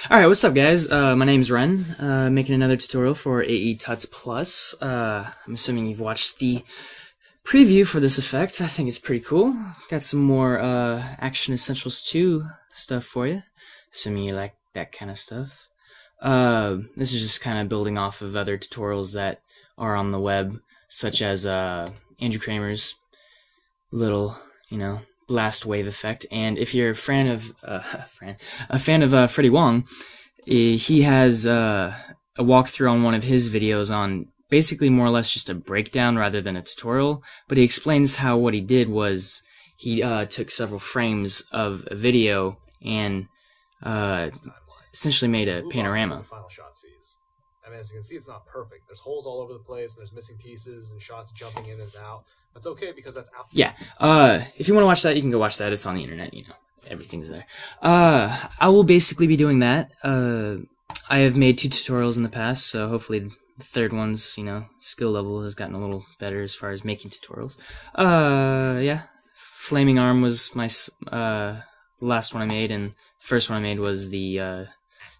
Alright, what's up guys? My name's Ren, making another tutorial for AE Tuts Plus. I'm assuming you've watched the preview for this effect. I think it's pretty cool. Got some more Action Essentials 2 stuff for you, assuming you like that kind of stuff. This is just kind of building off of other tutorials that are on the web, such as Andrew Kramer's little, blast wave effect. And if you're a fan of Freddie Wong, he has a walkthrough on one of his videos on basically more or less just a breakdown rather than a tutorial, but he explains how what he did was he took several frames of a video and essentially made a panorama. Final shot sees. I mean, as you can see, it's not perfect. There's holes all over the place, and there's missing pieces and shots jumping in and out. That's okay because that's out. Yeah. If you want to watch that, you can go watch that. It's on the internet, everything's there. I will basically be doing that. I have made 2 tutorials in the past, so hopefully the third one's, skill level has gotten a little better as far as making tutorials. Yeah. Flaming Arm was my last one I made, and the first one I made was the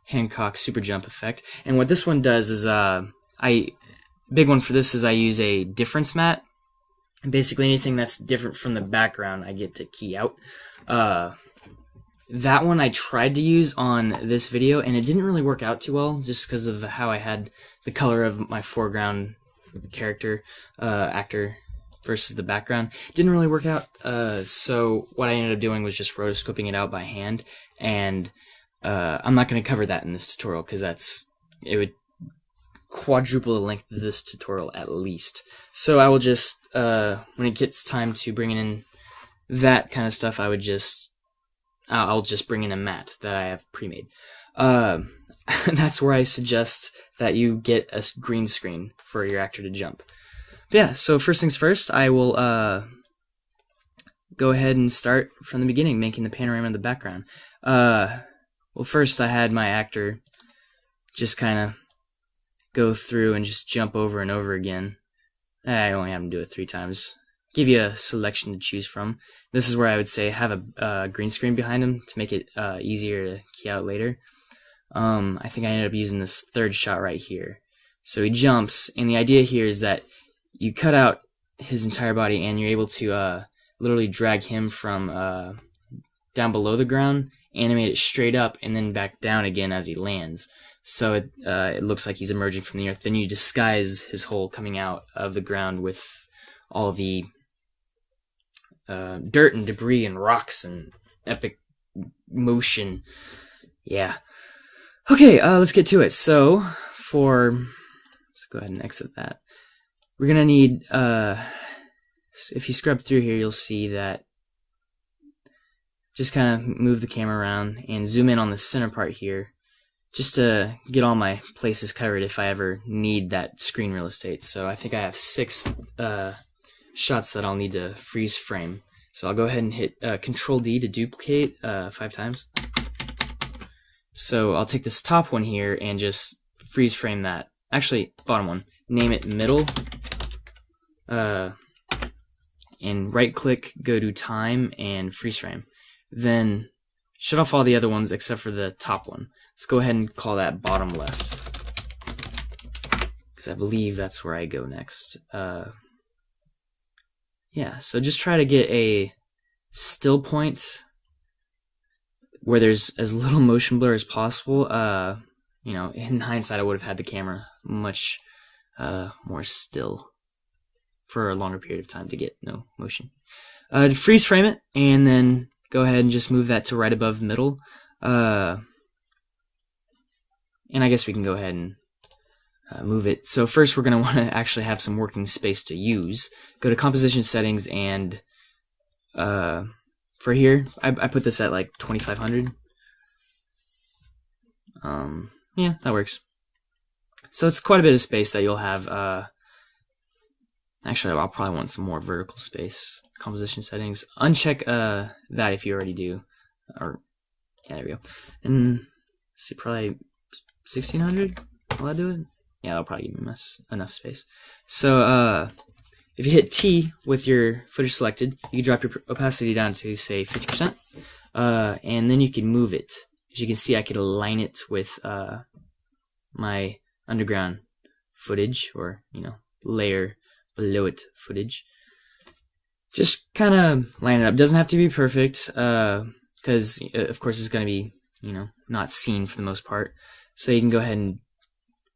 Hancock super jump effect. And what this one does is, big one for this is I use a difference mat. And basically anything that's different from the background I get to key out. That one I tried to use on this video, and it didn't really work out too well, just because of how I had the color of my foreground character, actor, versus the background. It didn't really work out, so what I ended up doing was just rotoscoping it out by hand, and I'm not going to cover that in this tutorial, because it would quadruple the length of this tutorial at least. So I will just, when it gets time to bring in that kind of stuff, I'll just bring in a mat that I have pre-made. That's where I suggest that you get a green screen for your actor to jump. But yeah, so first things first, I will go ahead and start from the beginning, making the panorama of the background. Well, first I had my actor just kind of go through and just jump over and over again. I only have him do it 3 times. Give you a selection to choose from. This is where I would say have a green screen behind him to make it easier to key out later. I think I ended up using this 3rd shot right here. So he jumps, and the idea here is that you cut out his entire body, and you're able to literally drag him from down below the ground, animate it straight up, and then back down again as he lands. So it looks like he's emerging from the earth. Then you disguise his hole coming out of the ground with all the dirt and debris and rocks and epic motion. Yeah. Okay, let's get to it. So, let's go ahead and exit that. We're going to need, if you scrub through here, you'll see that just kind of move the camera around and zoom in on the center part here, just to get all my places covered if I ever need that screen real estate. So I think I have 6 shots that I'll need to freeze frame. So I'll go ahead and hit Control D to duplicate 5 times. So I'll take this top one here and just freeze frame that. Actually, bottom one. Name it middle. And right click, go to time, and freeze frame. Then shut off all the other ones except for the top one. Let's go ahead and call that bottom left, because I believe that's where I go next. Yeah, so just try to get a still point where there's as little motion blur as possible. In hindsight, I would have had the camera much more still for a longer period of time to get no motion. Freeze frame it, and then go ahead and just move that to right above middle. And I guess we can go ahead and move it. So first we're going to want to actually have some working space to use. Go to composition settings, and for here, I put this at like 2500. Yeah, that works. So it's quite a bit of space that you'll have. Actually, I'll probably want some more vertical space. Composition settings. Uncheck that if you already do. Yeah, there we go. And let's see, probably 1600. Will that do it? Yeah, that'll probably give me enough space. So if you hit T with your footage selected, you can drop your opacity down to say 50%, and then you can move it. as you can see, I could align it with my underground footage, or layer below it footage. Just kind of line it up. Doesn't have to be perfect, because of course it's going to be not seen for the most part. So you can go ahead and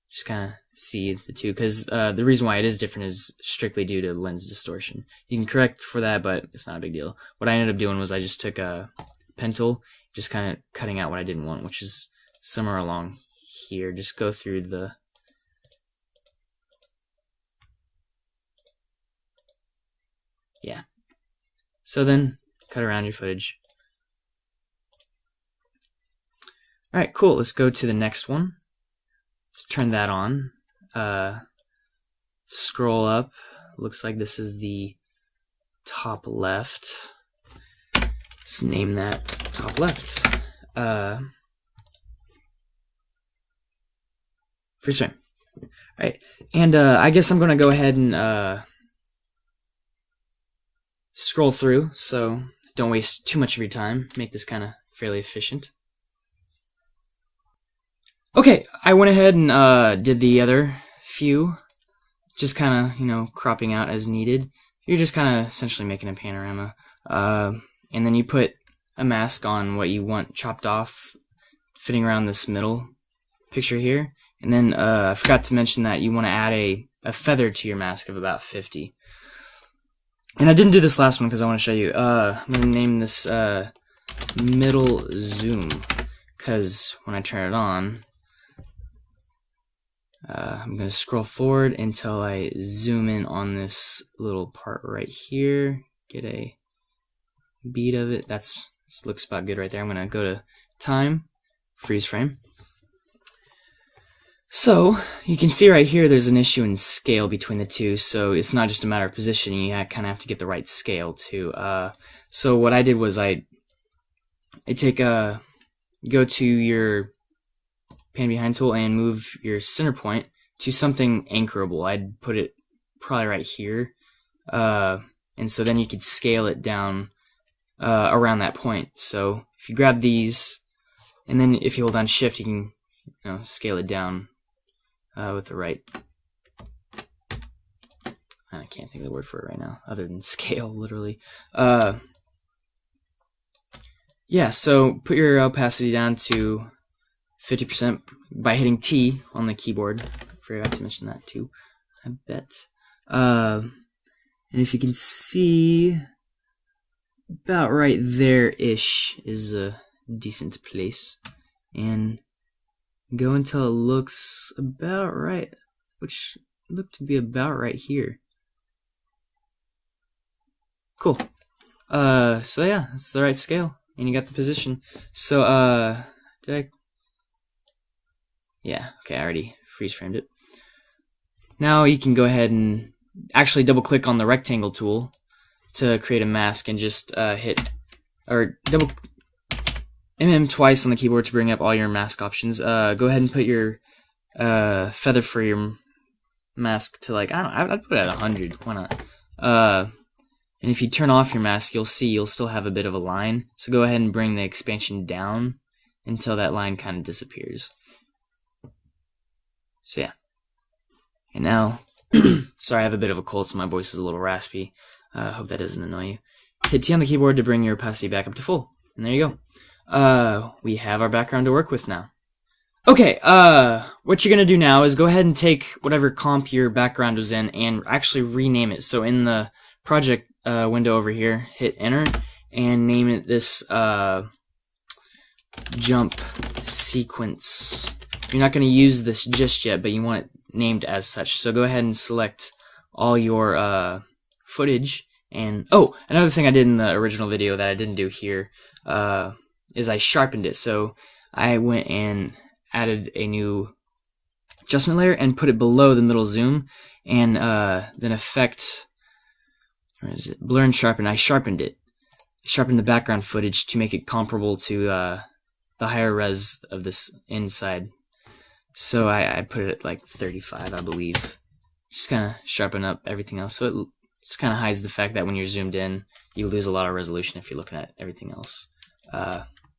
just kind of see the two, because the reason why it is different is strictly due to lens distortion. You can correct for that, but it's not a big deal. What I ended up doing was I just took a pen tool, just kind of cutting out what I didn't want, which is somewhere along here. Just go through the so then cut around your footage. Alright, cool. Let's go to the next one. Let's turn that on. Scroll up. Looks like this is the top left. Let's name that top left. Freeze frame. Alright, and I guess I'm going to go ahead and scroll through, so don't waste too much of your time. Make this kind of fairly efficient. Okay, I went ahead and did the other few, just kind of, cropping out as needed. You're just kind of essentially making a panorama. And then you put a mask on what you want chopped off, fitting around this middle picture here. And then I forgot to mention that you want to add a feather to your mask of about 50. And I didn't do this last one because I want to show you. I'm going to name this middle zoom, because when I turn it on, I'm going to scroll forward until I zoom in on this little part right here. Get a bead of it. This looks about good right there. I'm going to go to time, freeze frame. So you can see right here there's an issue in scale between the two, so it's not just a matter of positioning, you kind of have to get the right scale too. So what I did was I go to your pan behind tool and move your center point to something anchorable. I'd put it probably right here, and so then you could scale it down around that point. So if you grab these, and then if you hold on shift, you can scale it down with the right, I can't think of the word for it right now other than scale, literally. Yeah, so put your opacity down to 50% by hitting T on the keyboard. Forgot to mention that too, I bet. And if you can see, about right there-ish is a decent place. And go until it looks about right, which looked to be about right here. Cool. So yeah, that's the right scale, and you got the position. So yeah, okay, I already freeze framed it. Now you can go ahead and actually double click on the rectangle tool to create a mask, and just double MM twice on the keyboard to bring up all your mask options. Go ahead and put your feather for your mask to I'd put it at 100. Why not? And if you turn off your mask, you'll see you'll still have a bit of a line. So go ahead and bring the expansion down until that line kind of disappears. So yeah. And now, sorry, I have a bit of a cold, so my voice is a little raspy. Hope that doesn't annoy you. Hit T on the keyboard to bring your opacity back up to full. And there you go. We have our background to work with now. Okay, what you're going to do now is go ahead and take whatever comp your background was in and actually rename it. So in the project window over here, hit enter and name it this jump sequence. You're not going to use this just yet, but you want it named as such. So go ahead and select all your footage. And oh, another thing I did in the original video that I didn't do here is I sharpened it. So I went and added a new adjustment layer and put it below the middle zoom, and then effect, where is it? Blur and sharpen. I sharpened it. Sharpened the background footage to make it comparable to the higher res of this inside. So I put it at like 35, I believe. Just kind of sharpen up everything else. So it just kind of hides the fact that when you're zoomed in, you lose a lot of resolution if you're looking at everything else.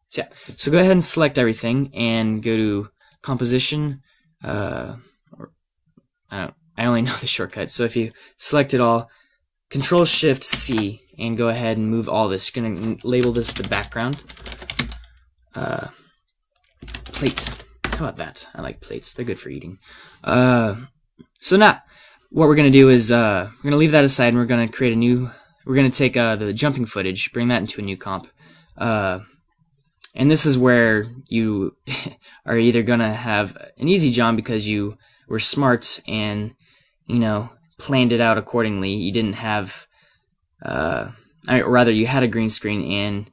So So yeah, so go ahead and select everything and go to composition. I only know the shortcut. So if you select it all, Control Shift C, and go ahead and move all this. You're gonna label this the background. Plate. How about that? I like plates. They're good for eating. So now, what we're gonna do is we're gonna leave that aside, and we're gonna create a new. We're gonna take the jumping footage, bring that into a new comp. And this is where you are either gonna have an easy job because you were smart and, you know, planned it out accordingly. You didn't have, or rather, you had a green screen and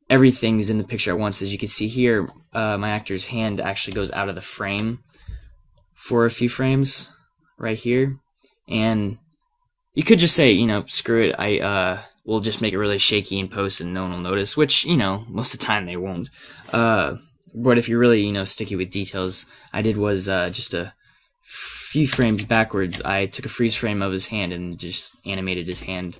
everything's in the picture at once. As you can see here, my actor's hand actually goes out of the frame for a few frames right here. And you could just say, you know, screw it, we'll just make it really shaky in post and no one will notice, which, you know, most of the time they won't. But if you're really, you know, sticky with details, I did was just a few frames backwards, I took a freeze frame of his hand and just animated his hand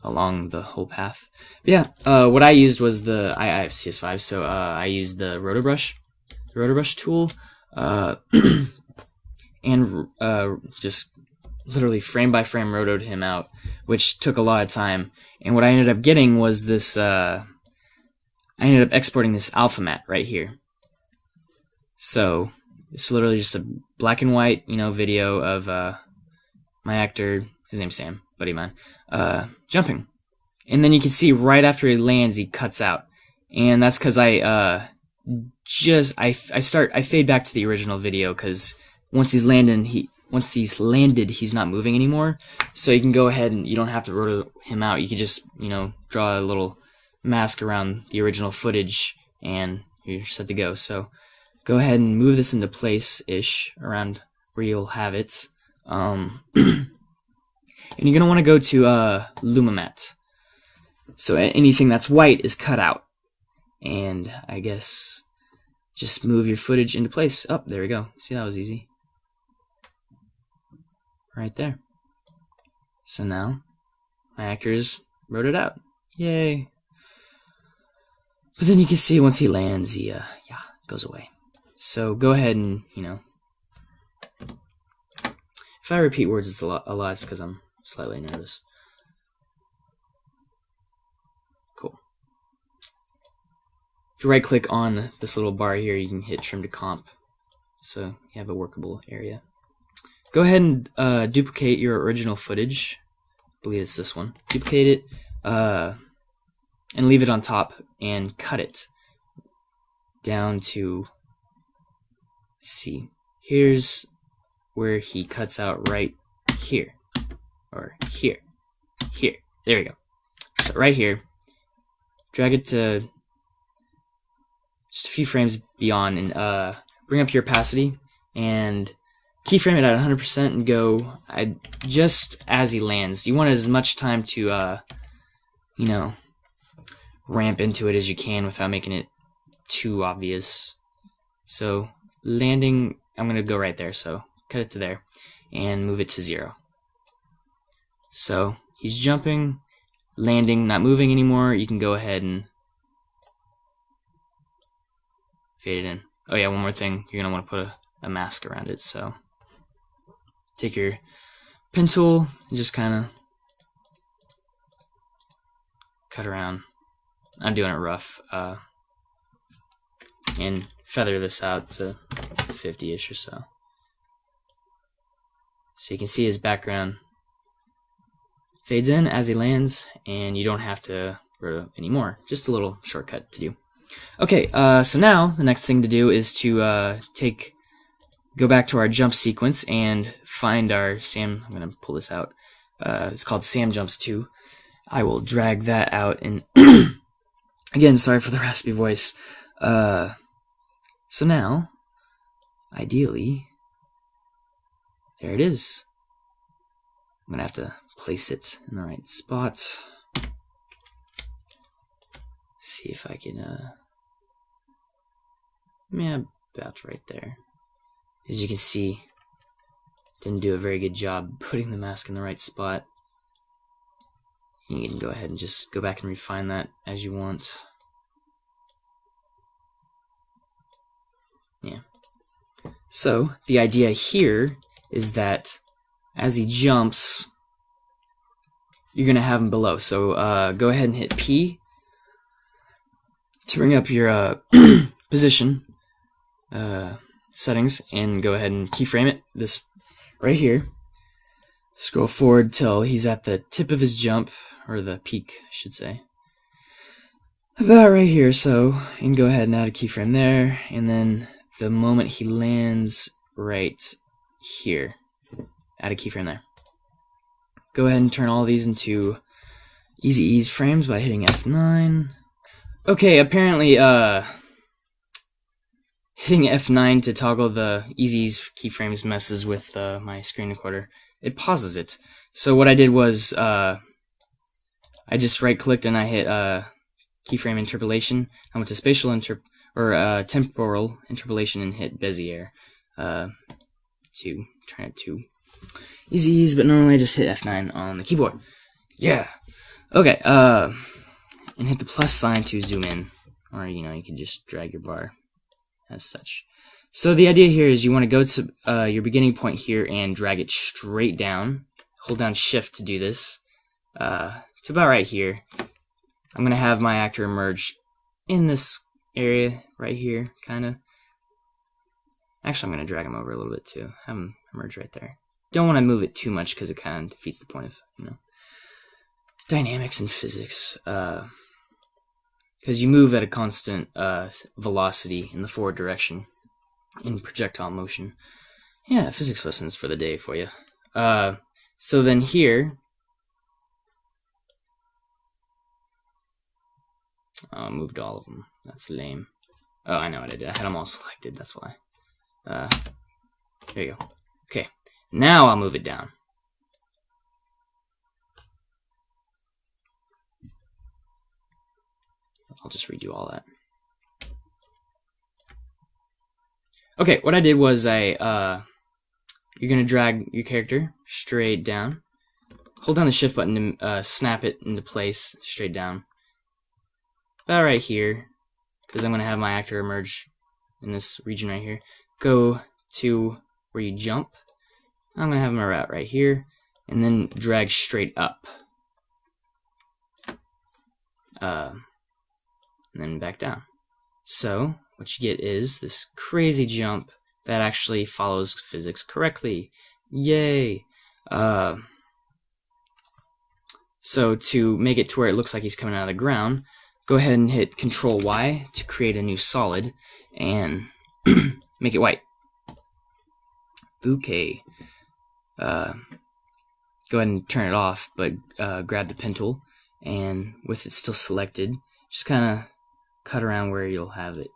along the whole path. But yeah, what I used was I have CS5, so I used the rotobrush tool, and just literally frame by frame rotoed him out, which took a lot of time. And what I ended up getting was this, I ended up exporting this alpha matte right here. So it's literally just a black and white, you know, video of my actor, his name's Sam, buddy of mine, jumping. And then you can see right after he lands, he cuts out. And that's because I fade back to the original video, because once he's landed, he's not moving anymore. So you can go ahead and you don't have to roto him out. You can just, you know, draw a little mask around the original footage and you're set to go. So go ahead and move this into place-ish around where you'll have it. And you're going to want to go to Luma Matte. So anything that's white is cut out. And I guess just move your footage into place. Oh, there we go. See, that was easy. Right there. So now, my actors wrote it out. Yay. But then you can see once he lands, he goes away. So go ahead and, you know, if I repeat words it's a lot, it's because I'm slightly nervous. Cool. If you right click on this little bar here, you can hit trim to comp. So you have a workable area. Go ahead and duplicate your original footage. I believe it's this one. Duplicate it and leave it on top and cut it down to, see, here's where he cuts out right here, or here. There we go. So right here, drag it to just a few frames beyond, and bring up your opacity and keyframe it at 100% and go just as he lands. You want as much time to, you know, ramp into it as you can without making it too obvious. So landing, I'm going to go right there. So cut it to there and move it to 0. So he's jumping, landing, not moving anymore. You can go ahead and fade it in. Oh yeah, one more thing. You're going to want to put a mask around it. So take your pen tool and just kind of cut around. I'm doing it rough. And feather this out to 50-ish or so. So you can see his background fades in as he lands, and you don't have to roto anymore. Just a little shortcut to do. Okay, so now the next thing to do is to go back to our jump sequence and find our Sam. I'm going to pull this out. It's called Sam Jumps 2. I will drag that out, and again, sorry for the raspy voice. So now, ideally, there it is. I'm going to have to place it in the right spot. See if I can, yeah, about right there. As you can see, didn't do a very good job putting the mask in the right spot. You can go ahead and just go back and refine that as you want. Yeah. So the idea here is that as he jumps, you're going to have him below. So go ahead and hit P to bring up your position settings, and go ahead and keyframe it, this right here. Scroll forward till he's at the tip of his jump, or the peak, I should say. About right here, so you can go ahead and add a keyframe there, and then the moment he lands right here, add a keyframe there. Go ahead and turn all these into easy ease frames by hitting F9. Okay, apparently hitting F9 to toggle the easy ease keyframes messes with my screen recorder. It pauses it. So what I did was I just right clicked and I hit keyframe interpolation. I went to spatial temporal interpolation and hit Bezier to turn it to easy ease, but normally I just hit F9 on the keyboard. Yeah. Okay, and hit the plus sign to zoom in, or you can just drag your bar as such. So the idea here is you want to go to your beginning point here and drag it straight down. Hold down Shift to do this to about right here. I'm going to have my actor emerge in this area right here, kind of. Actually, I'm going to drag him over a little bit too. Have him emerge right there. Don't want to move it too much because it kind of defeats the point of dynamics and physics. Because you move at a constant velocity in the forward direction in projectile motion. Yeah, physics lessons for the day for you. So then here, I moved all of them. That's lame. Oh, I know what I did. I had them all selected. That's why. There you go. Okay, now I'll move it down. I'll just redo all that. Okay, what I did was you're gonna drag your character straight down. Hold down the Shift button to snap it into place straight down. About right here, because I'm gonna have my actor emerge in this region right here. Go to where you jump. I'm gonna have him right here, and then drag straight up. And then back down. So what you get is this crazy jump that actually follows physics correctly. Yay! So to make it to where it looks like he's coming out of the ground, go ahead and hit Control Y to create a new solid and make it white. Okay. Go ahead and turn it off, but grab the pen tool, and with it still selected, just kind of cut around where you'll have it.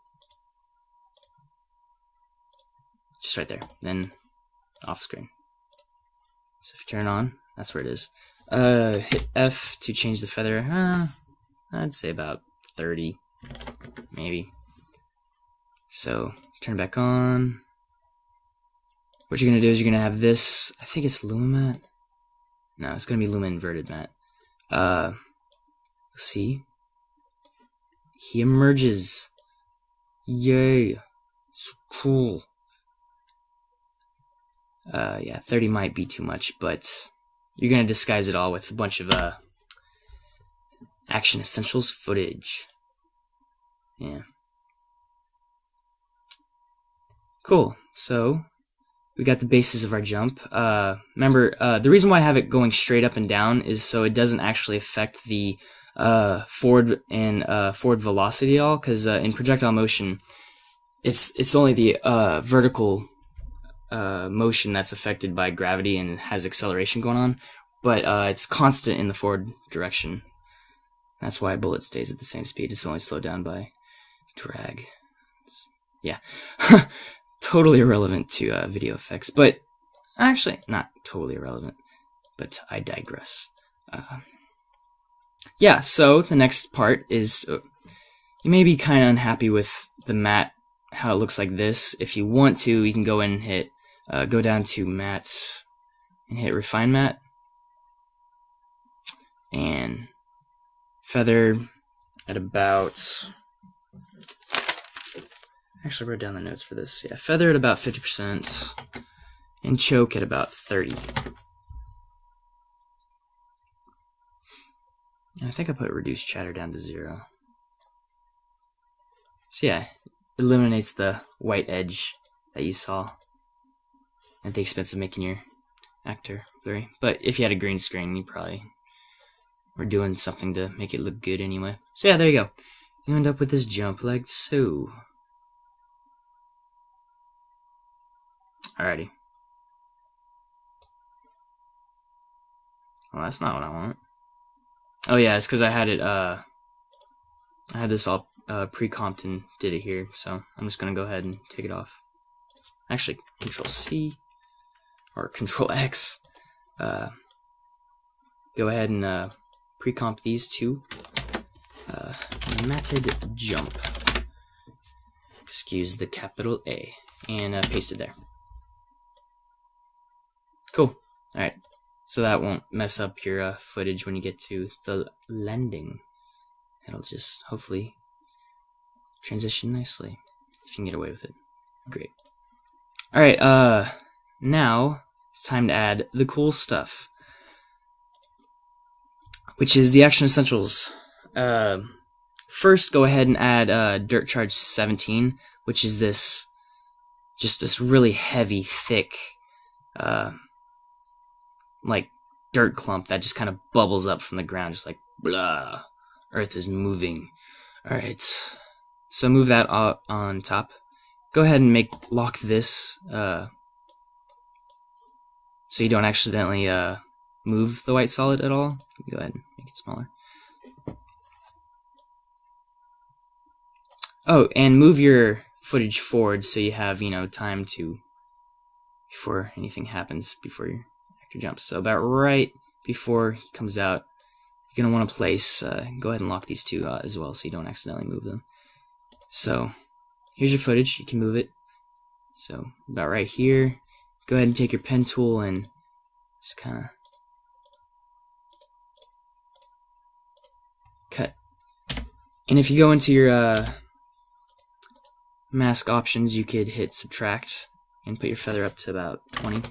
Just right there, then off screen. So if you turn it on, that's where it is. Hit F to change the feather. I'd say about 30, maybe. So turn it back on. What you're gonna do is you're gonna have this. I think it's Luma matte. No, it's gonna be Luma inverted matte. See, he emerges. Yay! So cool. Yeah, 30 might be too much, but you're gonna disguise it all with a bunch of Action Essentials footage. Yeah. Cool. So we got the basis of our jump. Remember, the reason why I have it going straight up and down is so it doesn't actually affect the forward velocity at all. Because in projectile motion, it's only the vertical motion that's affected by gravity and has acceleration going on, but it's constant in the forward direction. That's why a bullet stays at the same speed. It's only slowed down by drag. Yeah. Totally irrelevant to video effects, but actually not totally irrelevant, but I digress. Yeah, so the next part is you may be kind of unhappy with the matte, how it looks like this. If you want to, you can go in and hit go down to matte and hit refine matte and feather at about Actually wrote down the notes for this. Yeah, feather at about 50% and choke at about 30. And I think I put reduce chatter down to 0. So yeah, eliminates the white edge that you saw at the expense of making your actor blurry. But if you had a green screen, you probably were doing something to make it look good anyway. So yeah, there you go. You end up with this jump like so. Alrighty. Well, that's not what I want. Oh yeah, it's because I had it, I had this all pre-comped and did it here, so I'm just gonna go ahead and take it off. Actually, Control C or Control X. Go ahead and pre-comp these two. Matted jump. Excuse the capital A, and paste it there. Cool. All right. So that won't mess up your footage when you get to the landing. It'll just hopefully transition nicely if you can get away with it. Great. All right. Now it's time to add the cool stuff, which is the action essentials. First, go ahead and add Dirt Charge 17, which is this really heavy, thick, like dirt clump that just kind of bubbles up from the ground, just like blah. Earth is moving. All right, so move that on top. Go ahead and lock this so you don't accidentally move the white solid at all. Go ahead and make it smaller. Oh, and move your footage forward so you have, time before anything happens, before your actor jumps. So about right before he comes out, you're going to want to place, go ahead and lock these two as well so you don't accidentally move them. So here's your footage. You can move it. So about right here, go ahead and take your pen tool and just kind of cut. And if you go into your mask options, you could hit subtract and put your feather up to about 20.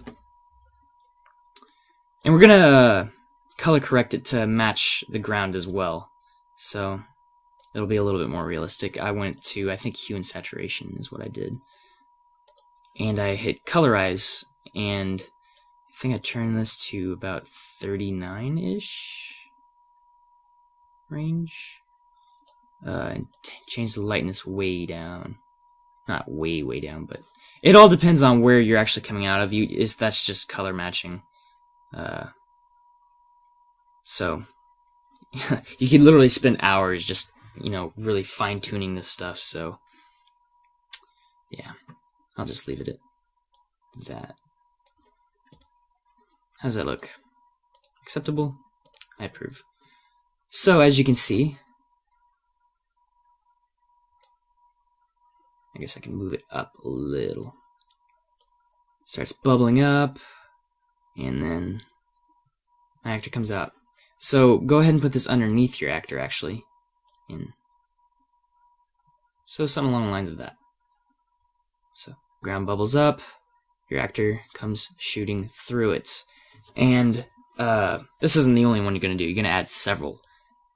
And we're gonna color correct it to match the ground as well, so it'll be a little bit more realistic. I went to, I think, hue and saturation is what I did, and I hit colorize, and I think I turned this to about 39-ish range, and change the lightness way down. Not way down, but it all depends on where you're actually coming out of. That's just color matching. So you could literally spend hours just, really fine-tuning this stuff. So yeah, I'll just leave it at that. How's that look? Acceptable? I approve. So as you can see, I guess I can move it up a little. Starts bubbling up, and then my actor comes out. So go ahead and put this underneath your actor, actually. So something along the lines of that. So ground bubbles up, your actor comes shooting through it. And this isn't the only one you're going to do. You're going to add several.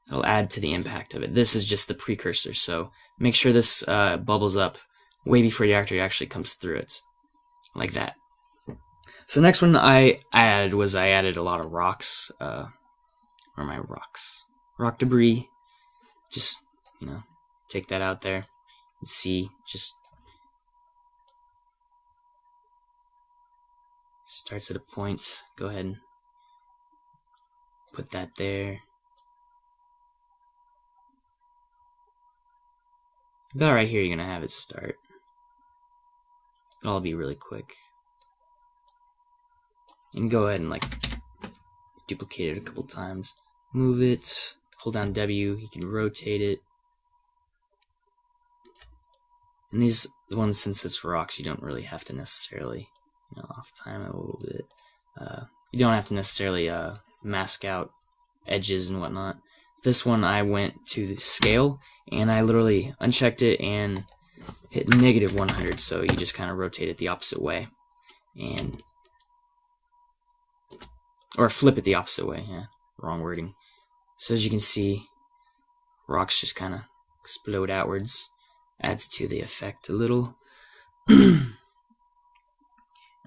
It'll add to the impact of it. This is just the precursor, so make sure this bubbles up way before your actor actually comes through it, like that. So the next one I added a lot of rocks. Where are my rocks? Rock debris. Just, take that out there and see. Just starts at a point. Go ahead and put that there. About right here, you're going to have it start. It'll all be really quick. And go ahead and duplicate it a couple times. Move it, hold down W, you can rotate it. And the ones, since it's rocks, you don't really have to necessarily, off time it a little bit. You don't have to necessarily mask out edges and whatnot. This one I went to the scale, and I literally unchecked it and hit negative 100, so you just kind of rotate it the opposite way, and or flip it the opposite way. Yeah, wrong wording. So as you can see, rocks just kind of explode outwards. Adds to the effect a little. And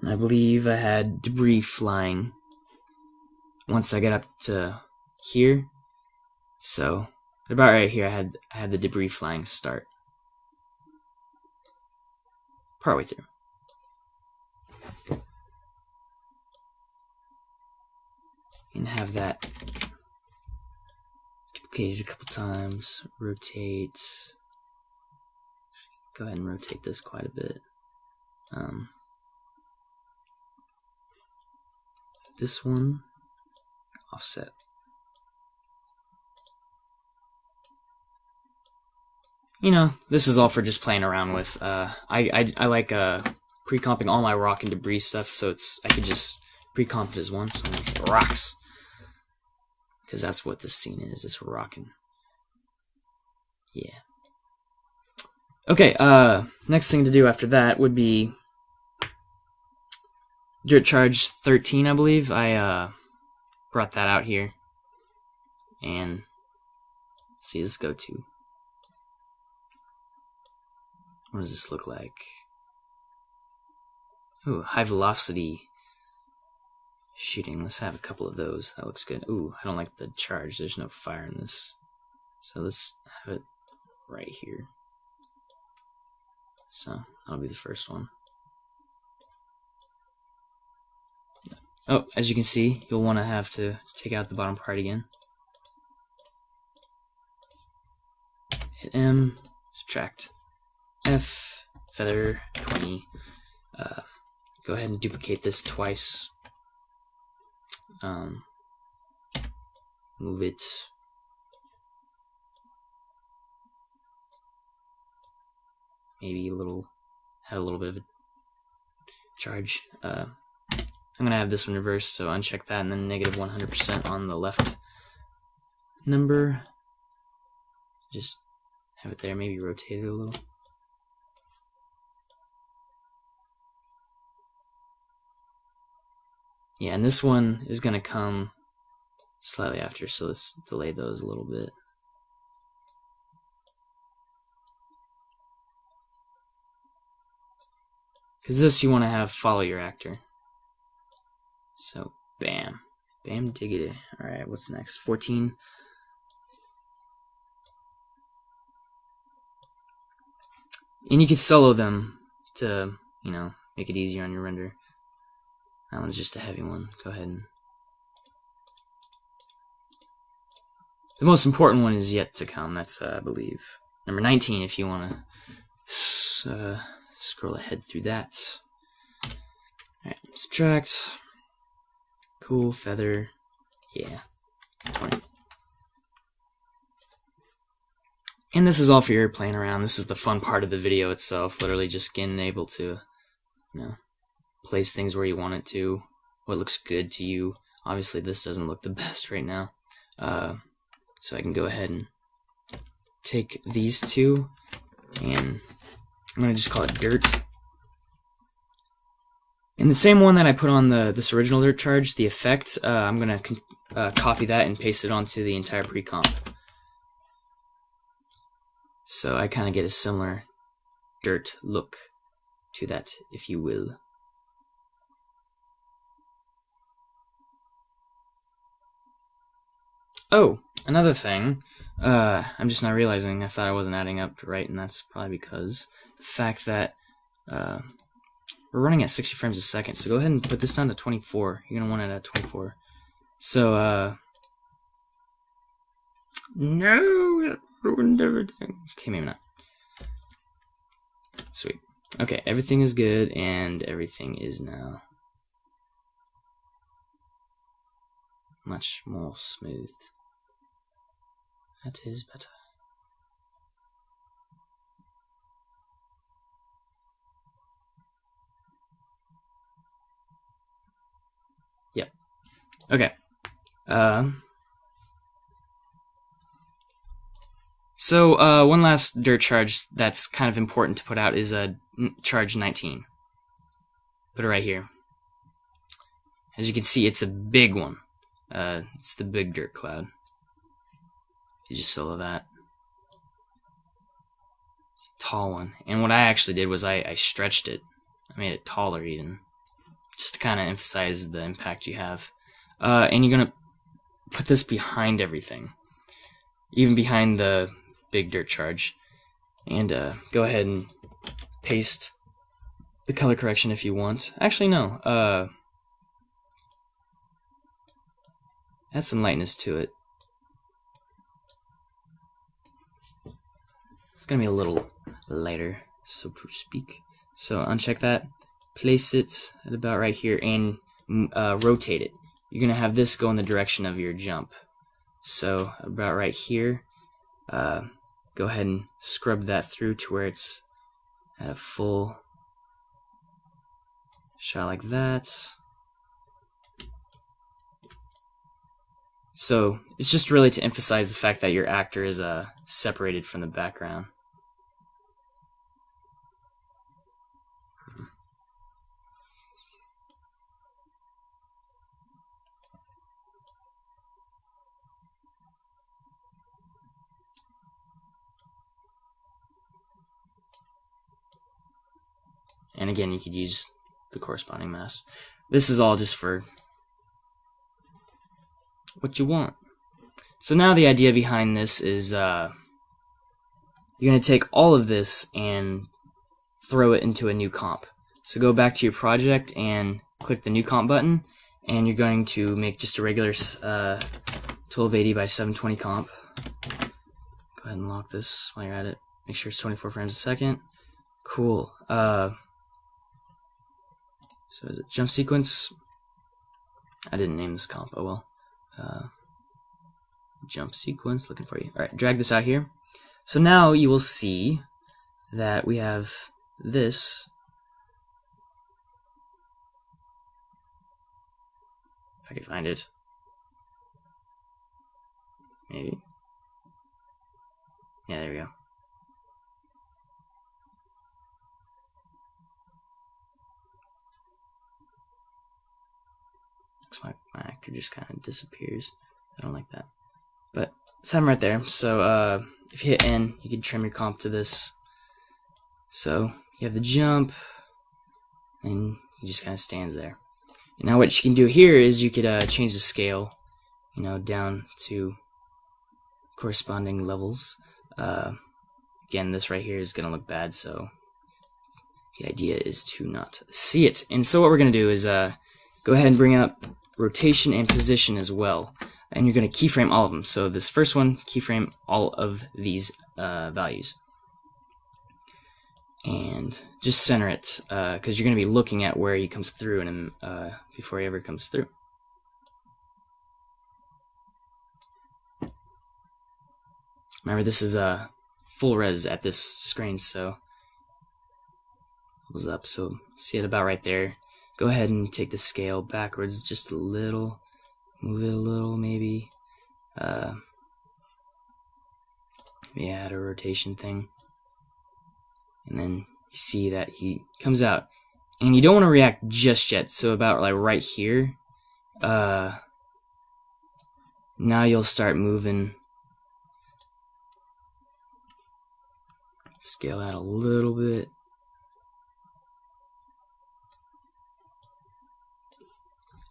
I believe I had debris flying once I got up to here. So about right here, I had the debris flying start partway through. And have that duplicated a couple times. Rotate. Go ahead and rotate this quite a bit. This one, offset. You know, this is all for just playing around with. I like pre-comping all my rock and debris stuff, so I could just pre-comp it as one. So I'm like, rocks, because that's what this scene is. It's rocking. Yeah. Okay. Next thing to do after that would be Dirt Charge 13, I believe. I brought that out here, and see, let's go to. What does this look like? Ooh, high velocity shooting. Let's have a couple of those. That looks good. Ooh, I don't like the charge. There's no fire in this. So let's have it right here. So that'll be the first one. Oh, as you can see, you'll want to have to take out the bottom part again. Hit M, subtract F, feather 20. Go ahead and duplicate this twice. Move it. Maybe have a little bit of a charge. I'm gonna have this one reversed, so uncheck that, and then negative 100% on the left number. Just have it there. Maybe rotate it a little. Yeah, and this one is gonna come slightly after, so let's delay those a little bit. Because this you want to have follow your actor. So, bam. Bam diggity. Alright, what's next? 14. And you can solo them to, you know, make it easier on your render. That one's just a heavy one. Go ahead and... The most important one is yet to come. That's, I believe, number 19 if you want to scroll ahead through that. Alright, subtract. Cool, feather. Yeah. 20. And this is all for your playing around. This is the fun part of the video itself. Literally just getting able to, you know, place things where you want it to. What looks good to you. Obviously this doesn't look the best right now. So I can go ahead and take these two, and I'm going to just call it dirt. And the same one that I put on this original dirt charge, the effect, I'm going to copy that and paste it onto the entire pre-comp. So I kind of get a similar dirt look to that, if you will. Oh, another thing, I'm just not realizing, I thought I wasn't adding up right, and that's probably because the fact that we're running at 60 frames a second, so go ahead and put this down to 24. You're going to want it at 24. So, no, it ruined everything. Okay, maybe not. Sweet. Okay, everything is good, and everything is now much more smooth. That is better. Yep. Okay. So one last dirt charge that's kind of important to put out is charge 19. Put it right here. As you can see, it's a big one. It's the big dirt cloud. You just solo that. It's a tall one. And what I actually did was I stretched it. I made it taller even, just to kind of emphasize the impact you have. And you're going to put this behind everything, even behind the big dirt charge. And go ahead and paste the color correction if you want. Actually, no. Add some lightness to it. It's going to be a little lighter, so to speak. So uncheck that, place it at about right here, and rotate it. You're going to have this go in the direction of your jump. So about right here, go ahead and scrub that through to where it's at a full shot like that. So it's just really to emphasize the fact that your actor is separated from the background. And again, you could use the corresponding mask. This is all just for what you want. So now the idea behind this is you're going to take all of this and throw it into a new comp. So go back to your project and click the new comp button, and you're going to make just a regular 1280 by 720 comp. Go ahead and lock this while you're at it. Make sure it's 24 frames a second. Cool. So is it jump sequence? I didn't name this comp. Oh well. Jump sequence, looking for you. Alright, drag this out here. So now you will see that we have this. If I could find it. Maybe. Yeah, there we go. Looks like my actor just kind of disappears. I don't like that. But let's have him right there. So if you hit N, you can trim your comp to this. So you have the jump, and he just kind of stands there. And now what you can do here is you could change the scale, down to corresponding levels. Again, this right here is going to look bad, so the idea is to not see it. And so what we're going to do is go ahead and bring up rotation and position as well. And you're going to keyframe all of them. So this first one, keyframe all of these values. And just center it, because you're going to be looking at where he comes through and before he ever comes through. Remember, this is full res at this screen, so goes up. So see it about right there. Go ahead and take the scale backwards just a little. Move it a little, maybe. Maybe add a rotation thing. And then you see that he comes out. And you don't want to react just yet. So about like right here. Now you'll start moving. Scale that a little bit.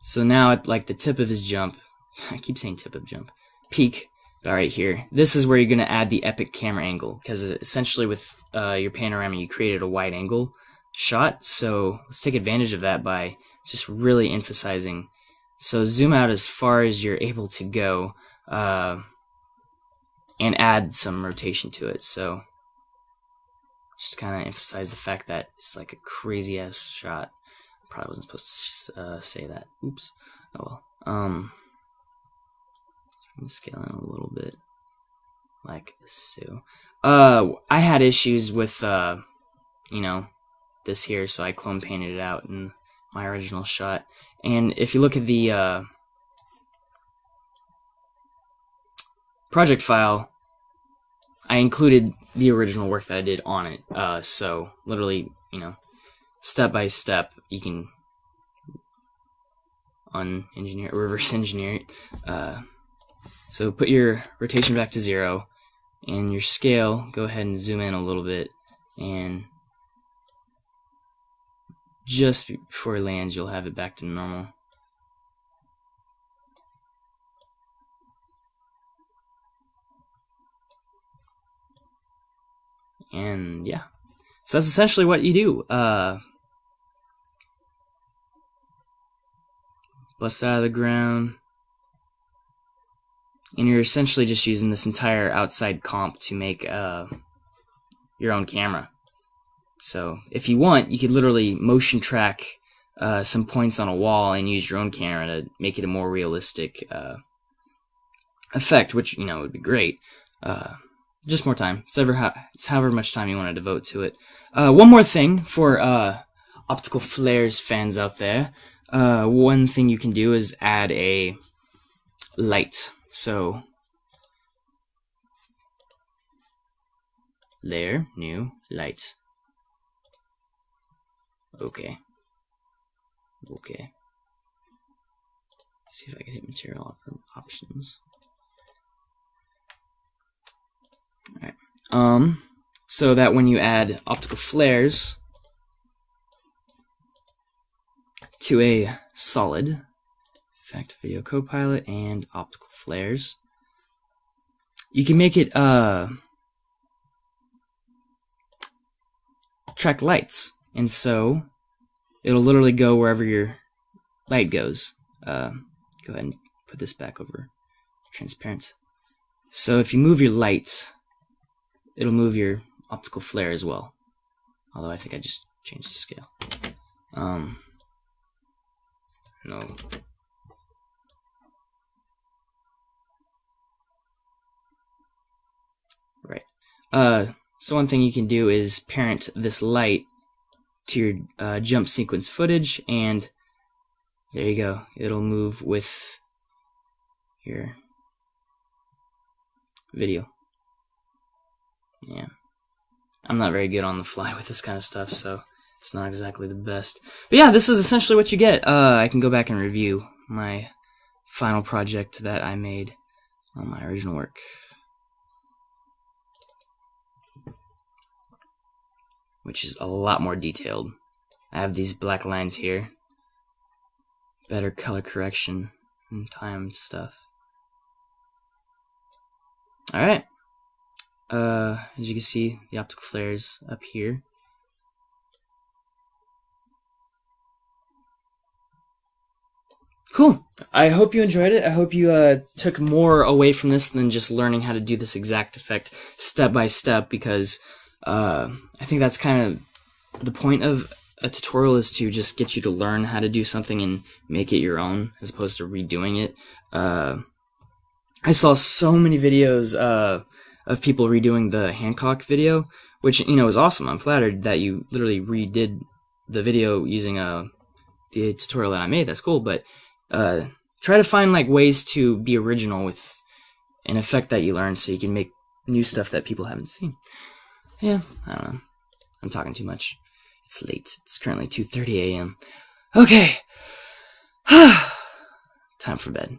So now at like the tip of his jump, I keep saying tip of jump, peak, right here. This is where you're going to add the epic camera angle, because essentially with your panorama you created a wide angle shot. So let's take advantage of that by just really emphasizing. So zoom out as far as you're able to go, and add some rotation to it. So just kind of emphasize the fact that it's like a crazy ass shot. Probably wasn't supposed to say that. Oops. Oh well. Scale in a little bit, like so. I had issues with this here, so I clone painted it out in my original shot. And if you look at the project file, I included the original work that I did on it. So literally, step by step, you can reverse engineer it. So put your rotation back to 0, and your scale, go ahead and zoom in a little bit, and just before it lands, you'll have it back to normal. And yeah, so that's essentially what you do. Bust out of the ground, and you're essentially just using this entire outside comp to make your own camera. So if you want, you could literally motion track some points on a wall and use your own camera to make it a more realistic effect, which would be great. Just more time. It's however much time you want to devote to it. One more thing for optical flares fans out there. One thing you can do is add a light. So, layer, new, light. Okay. See if I can hit material options. Alright. So that when you add optical flares to a solid, Effect, Video Copilot, and optical flares, you can make it track lights, and so it'll literally go wherever your light goes. Go ahead and put this back over transparent. So if you move your light, it'll move your optical flare as well. Although I think I just changed the scale. No. Right. So one thing you can do is parent this light to your jump sequence footage, and there you go. It'll move with your video. Yeah. I'm not very good on the fly with this kind of stuff, so it's not exactly the best. But yeah, this is essentially what you get. I can go back and review my final project that I made on my original work. Which is a lot more detailed. I have these black lines here. Better color correction and time stuff. Alright. As you can see, the optical flares up here. Cool. I hope you enjoyed it. I hope you took more away from this than just learning how to do this exact effect step by step, because I think that's kind of the point of a tutorial, is to just get you to learn how to do something and make it your own, as opposed to redoing it. I saw so many videos of people redoing the Hancock video, which, is awesome. I'm flattered that you literally redid the video using the tutorial that I made. That's cool, but try to find ways to be original with an effect that you learned, so you can make new stuff that people haven't seen. Yeah, I don't know. I'm talking too much. It's late. It's currently 2:30 a.m. Okay. Time for bed.